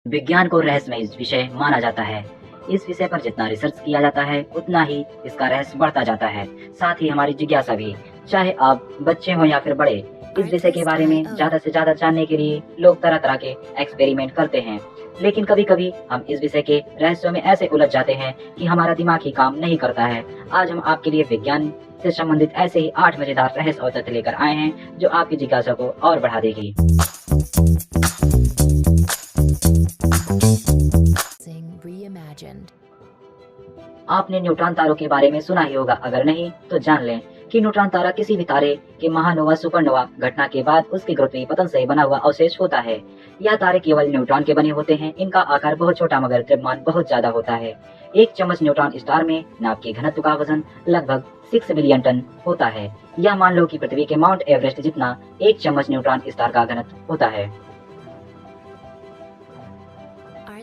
विज्ञान को रहस्यमय विषय माना जाता है। इस विषय पर जितना रिसर्च किया जाता है, उतना ही इसका रहस्य बढ़ता जाता है। साथ ही हमारी जिज्ञासा भी। चाहे आप बच्चे हों या फिर बड़े, इस विषय के बारे में ज़्यादा से ज़्यादा जानने के लिए लोग तरह-तरह के एक्सपेरिमेंट करते हैं। लेकिन कभी-कभी हम इस विषय के रहस्यों में ऐसे उलझ जाते हैं कि हमारा दिमाग ही काम नहीं करता है। आज हम आपके लिए विज्ञान से संबंधित ऐसे ही 8 मज़ेदार रहस्य और तथ्य लेकर आए हैं, जो आपकी जिज्ञासा को और बढ़ा देगी। Reimagined. आपने न्यूट्रॉन तारों के बारे में सुना ही होगा, अगर नहीं तो जान लें कि न्यूट्रॉन तारा किसी भी तारे के महानोवा सुपरनोवा घटना के बाद उसके गुरुत्वीय पतन से बना हुआ अवशेष होता है। यह तारे केवल न्यूट्रॉन के बने होते हैं। इनका आकार बहुत छोटा मगर द्रव्यमान बहुत ज्यादा होता है। एक चम्मच न्यूट्रॉन स्टार में नाभ के घनत्व का वजन लगभग 6 मिलियन टन होता है। यह मान लो कि पृथ्वी के माउंट एवरेस्ट जितना एक चम्मच न्यूट्रॉन स्टार का घनत्व होता है।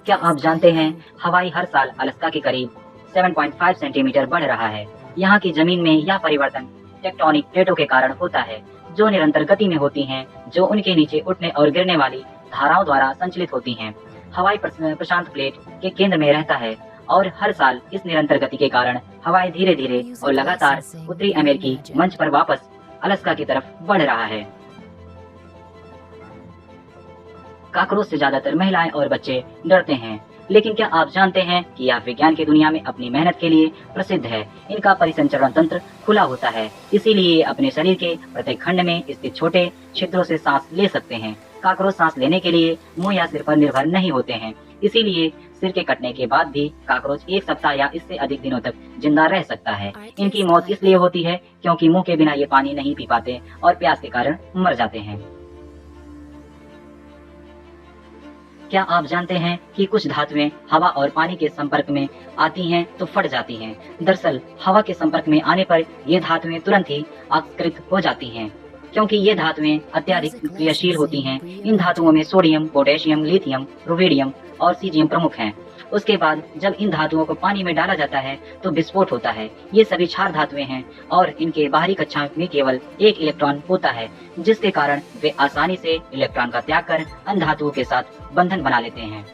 क्या आप जानते हैं हवाई हर साल अलास्का के करीब 7.5 सेंटीमीटर बढ़ रहा है। यहाँ की जमीन में यह परिवर्तन टेक्टोनिक प्लेटों के कारण होता है, जो निरंतर गति में होती हैं, जो उनके नीचे उठने और गिरने वाली धाराओं द्वारा संचालित होती हैं। हवाई प्रशांत प्लेट के केंद्र में रहता है और हर साल इस निरंतर गति के कारण हवाई धीरे धीरे और लगातार उत्तरी अमेरिकी मंच पर वापस अलास्का की तरफ बढ़ रहा है। काकरोच से ज्यादातर महिलाएं और बच्चे डरते हैं, लेकिन क्या आप जानते हैं कि यह विज्ञान की दुनिया में अपनी मेहनत के लिए प्रसिद्ध है। इनका परिसंचरण तंत्र खुला होता है, इसीलिए ये अपने शरीर के प्रत्येक खंड में स्थित छोटे छिद्रों से सांस ले सकते हैं। काकरोच सांस लेने के लिए मुंह या सिर पर निर्भर नहीं होते हैं, इसीलिए सिर के कटने के बाद भी काकरोच 1 सप्ताह या इससे अधिक दिनों तक जिंदा रह सकता है। इनकी मौत इसलिए होती है क्योंकि मुंह के बिना ये पानी नहीं पी पाते और प्यास के कारण मर जाते हैं। क्या आप जानते हैं कि कुछ धातुएं हवा और पानी के संपर्क में आती हैं तो फट जाती हैं। दरअसल हवा के संपर्क में आने पर ये धातुएं तुरंत ही ऑक्सीकृत हो जाती हैं, क्योंकि ये धातुएं अत्यधिक क्रियाशील होती हैं। इन धातुओं में सोडियम, पोटेशियम, लिथियम, रुबिडियम और सीजियम प्रमुख हैं। उसके बाद जब इन धातुओं को पानी में डाला जाता है तो विस्फोट होता है। ये सभी क्षार धातुएं हैं और इनके बाहरी कक्षा में केवल एक इलेक्ट्रॉन होता है, जिसके कारण वे आसानी से इलेक्ट्रॉन का त्याग कर अन्य धातुओं के साथ बंधन बना लेते हैं।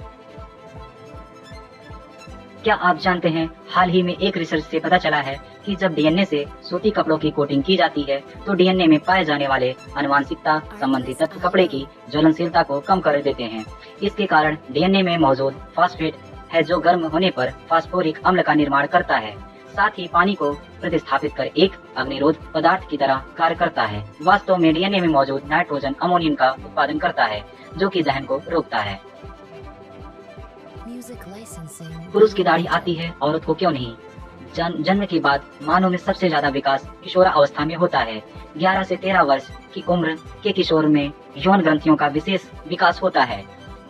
क्या आप जानते हैं हाल ही में एक रिसर्च से पता चला है कि जब डीएनए से सूती कपड़ों की कोटिंग की जाती है तो डीएनए में पाए जाने वाले आनुवंशिकता संबंधी तत्व कपड़े की ज्वलनशीलता को कम कर देते हैं। इसके कारण डीएनए में मौजूद फास्फेट है, जो गर्म होने पर फास्फोरिक अम्ल का निर्माण करता है। साथ ही पानी को प्रतिस्थापित कर एक अग्निरोध पदार्थ की तरह कार्य करता है। वास्तव में डीएनए में मौजूद नाइट्रोजन अमोनियम का उत्पादन करता है, जो कि दहन को रोकता है। पुरुष की दाढ़ी आती है, औरत को क्यों नहीं? जन्म के बाद मानव में सबसे ज्यादा विकास किशोरावस्था में होता है। 11 से 13 वर्ष की उम्र के किशोर में यौन ग्रंथियों का विशेष विकास होता है।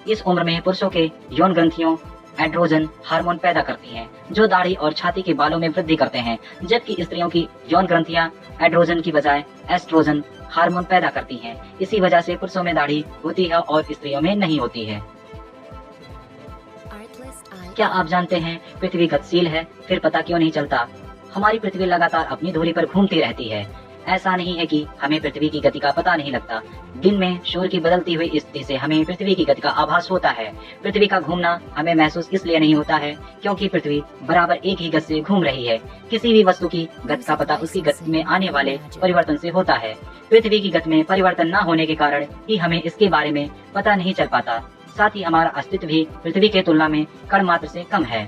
इस उम्र में पुरुषों के यौन ग्रंथियों एंड्रोजन हार्मोन पैदा करती हैं, जो दाढ़ी और छाती के बालों में वृद्धि करते हैं, जबकि स्त्रियों की यौन ग्रंथियां एंड्रोजन की बजाय एस्ट्रोजन हार्मोन पैदा करती हैं। इसी वजह से पुरुषों में दाढ़ी होती है और स्त्रियों में नहीं होती है। क्या आप जानते हैं पृथ्वी गतिशील है, फिर पता क्यों नहीं चलता? हमारी पृथ्वी लगातार अपनी धुरी पर घूमती रहती है। ऐसा नहीं है कि हमें पृथ्वी की गति का पता नहीं लगता। दिन में सूर्य की बदलती हुई स्थिति से हमें पृथ्वी की गति का आभास होता है। पृथ्वी का घूमना हमें महसूस इसलिए नहीं होता है क्योंकि पृथ्वी बराबर एक ही गति से घूम रही है। किसी भी वस्तु की गति का पता उसकी गति में आने वाले परिवर्तन से होता है। पृथ्वी की गति में परिवर्तन न होने के कारण ही हमें इसके बारे में पता नहीं चल पाता। साथ ही हमारा अस्तित्व भी पृथ्वी के तुलना में कण मात्र से कम है।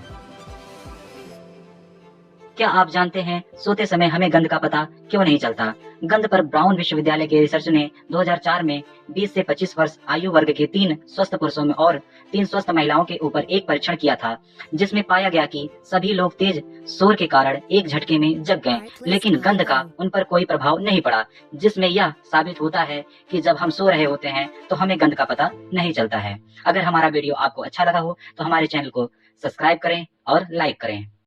क्या आप जानते हैं सोते समय हमें गंध का पता क्यों नहीं चलता? गंध पर ब्राउन विश्वविद्यालय के रिसर्च ने 2004 में 20 से 25 वर्ष आयु वर्ग के 3 स्वस्थ पुरुषों में और 3 स्वस्थ महिलाओं के ऊपर एक परीक्षण किया था, जिसमें पाया गया कि सभी लोग तेज शोर के कारण एक झटके में जग गए, लेकिन गंध का उन पर कोई प्रभाव नहीं पड़ा, जिसमें यह साबित होता है कि जब हम सो रहे होते हैं तो हमें गंध का पता नहीं चलता है। अगर हमारा वीडियो आपको अच्छा लगा हो तो हमारे चैनल को सब्सक्राइब करें और लाइक करें।